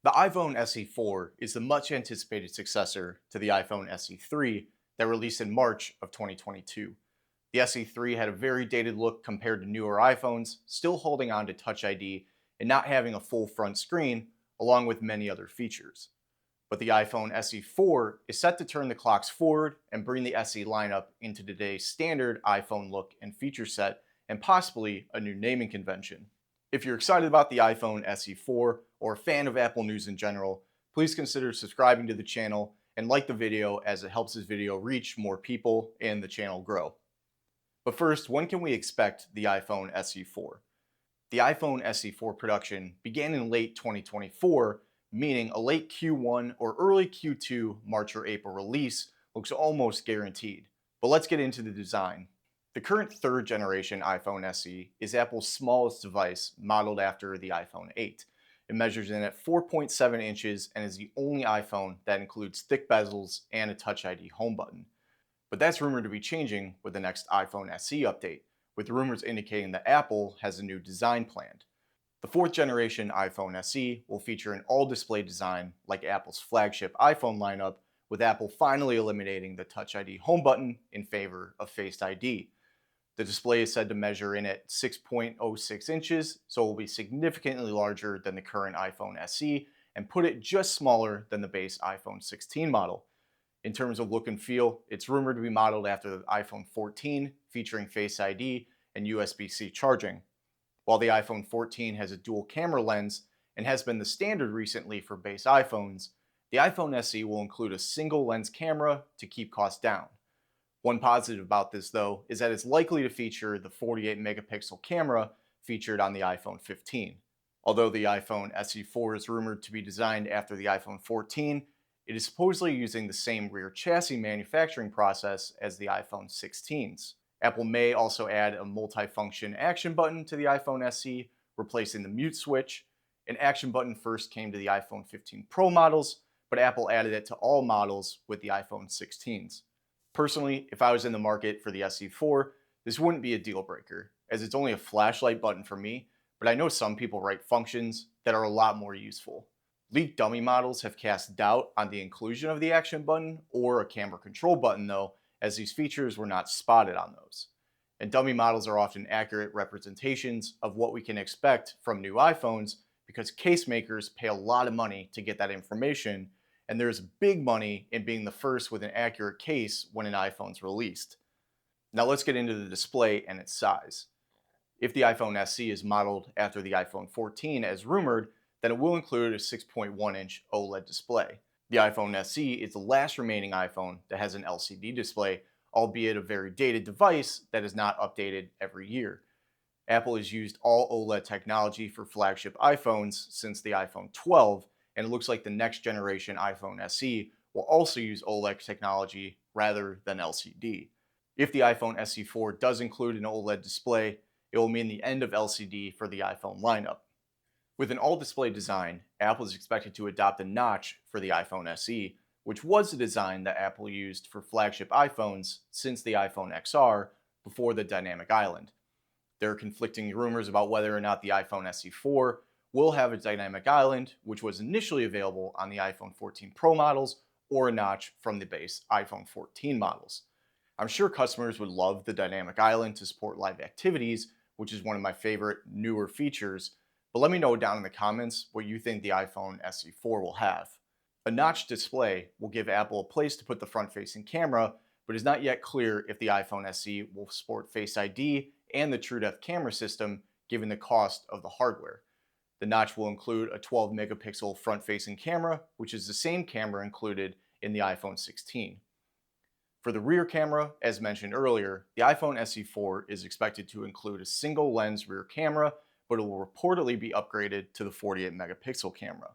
The iPhone SE4 is the much anticipated successor to the iPhone SE3 that released in March of 2022. The SE3 had a very dated look compared to newer iPhones, still holding on to Touch ID and not having a full front screen, along with many other features. But the iPhone SE4 is set to turn the clocks forward and bring the SE lineup into today's standard iPhone look and feature set, and possibly a new naming convention. If you're excited about the iPhone SE4 or a fan of Apple news in general, please consider subscribing to the channel and like the video as it helps this video reach more people and the channel grow. But first, when can we expect the iPhone SE4? The iPhone SE4 production began in late 2024, meaning a late Q1 or early Q2 March or April release looks almost guaranteed. But let's get into the design. The current third generation iPhone SE is Apple's smallest device, modeled after the iPhone 8. It measures in at 4.7 inches and is the only iPhone that includes thick bezels and a Touch ID home button. But that's rumored to be changing with the next iPhone SE update, with rumors indicating that Apple has a new design planned. The fourth generation iPhone SE will feature an all-display design like Apple's flagship iPhone lineup, with Apple finally eliminating the Touch ID home button in favor of Face ID. The display is said to measure in at 6.06 inches, so it will be significantly larger than the current iPhone SE and put it just smaller than the base iPhone 16 model. In terms of look and feel, it's rumored to be modeled after the iPhone 14, featuring Face ID and USB-C charging. While the iPhone 14 has a dual camera lens and has been the standard recently for base iPhones, the iPhone SE will include a single lens camera to keep costs down. One positive about this, though, is that it's likely to feature the 48 megapixel camera featured on the iPhone 15. Although the iPhone SE4 is rumored to be designed after the iPhone 14, it is supposedly using the same rear chassis manufacturing process as the iPhone 16s. Apple may also add a multi-function action button to the iPhone SE, replacing the mute switch. An action button first came to the iPhone 15 Pro models, but Apple added it to all models with the iPhone 16s. Personally, if I was in the market for the SE4, this wouldn't be a deal breaker, as it's only a flashlight button for me, but I know some people write functions that are a lot more useful. Leaked dummy models have cast doubt on the inclusion of the action button or a camera control button, though, as these features were not spotted on those. And dummy models are often accurate representations of what we can expect from new iPhones, because case makers pay a lot of money to get that information, and there's big money in being the first with an accurate case when an iPhone's released. Now let's get into the display and its size. If the iPhone SE is modeled after the iPhone 14 as rumored, then it will include a 6.1-inch OLED display. The iPhone SE is the last remaining iPhone that has an LCD display, albeit a very dated device that is not updated every year. Apple has used all OLED technology for flagship iPhones since the iPhone 12, and it looks like the next generation iPhone SE will also use OLED technology rather than LCD. If the iPhone SE4 does include an OLED display, it will mean the end of LCD for the iPhone lineup. With an all-display design, Apple is expected to adopt a notch for the iPhone SE, which was the design that Apple used for flagship iPhones since the iPhone XR before the dynamic island. There are conflicting rumors about whether or not the iPhone SE4 will have a dynamic island, which was initially available on the iPhone 14 Pro models, or a notch from the base iPhone 14 models. I'm sure customers would love the dynamic island to support live activities, which is one of my favorite newer features, but let me know down in the comments what you think the iPhone SE4 will have. A notched display will give Apple a place to put the front-facing camera, but it's not yet clear if the iPhone SE will support Face ID and the TrueDepth camera system, given the cost of the hardware. The notch will include a 12 megapixel front-facing camera, which is the same camera included in the iPhone 16. For the rear camera, as mentioned earlier, the iPhone SE4 is expected to include a single lens rear camera, but it will reportedly be upgraded to the 48 megapixel camera.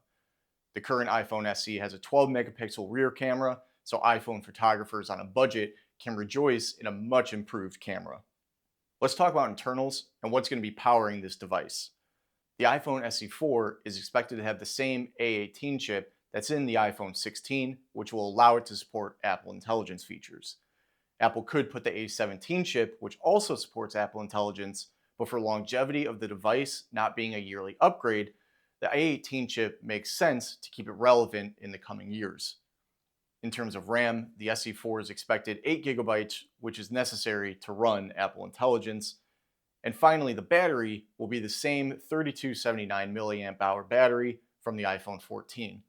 The current iPhone SE has a 12 megapixel rear camera, so iPhone photographers on a budget can rejoice in a much improved camera. Let's talk about internals and what's going to be powering this device. The iPhone SE4 is expected to have the same A18 chip that's in the iPhone 16, which will allow it to support Apple Intelligence features. Apple could put the A17 chip, which also supports Apple Intelligence, but for longevity of the device not being a yearly upgrade, the A18 chip makes sense to keep it relevant in the coming years. In terms of RAM, the SE4 is expected 8 gigabytes, which is necessary to run Apple Intelligence. And finally, the battery will be the same 3279 milliamp hour battery from the iPhone 14.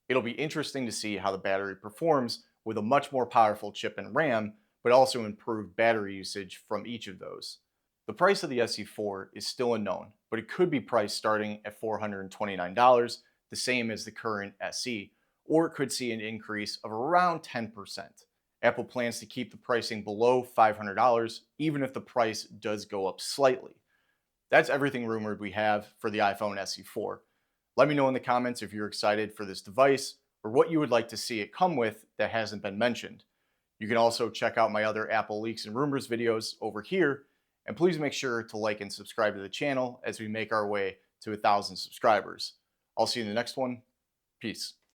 It'll be interesting to see how the battery performs with a much more powerful chip and RAM, but also improved battery usage from each of those. The price of the SE4 is still unknown, but it could be priced starting at $429, the same as the current SE, or it could see an increase of around 10%. Apple plans to keep the pricing below $500, even if the price does go up slightly. That's everything rumored we have for the iPhone SE4. Let me know in the comments if you're excited for this device or what you would like to see it come with that hasn't been mentioned. You can also check out my other Apple leaks and rumors videos over here, and please make sure to like and subscribe to the channel as we make our way to 1,000 subscribers. I'll see you in the next one. Peace.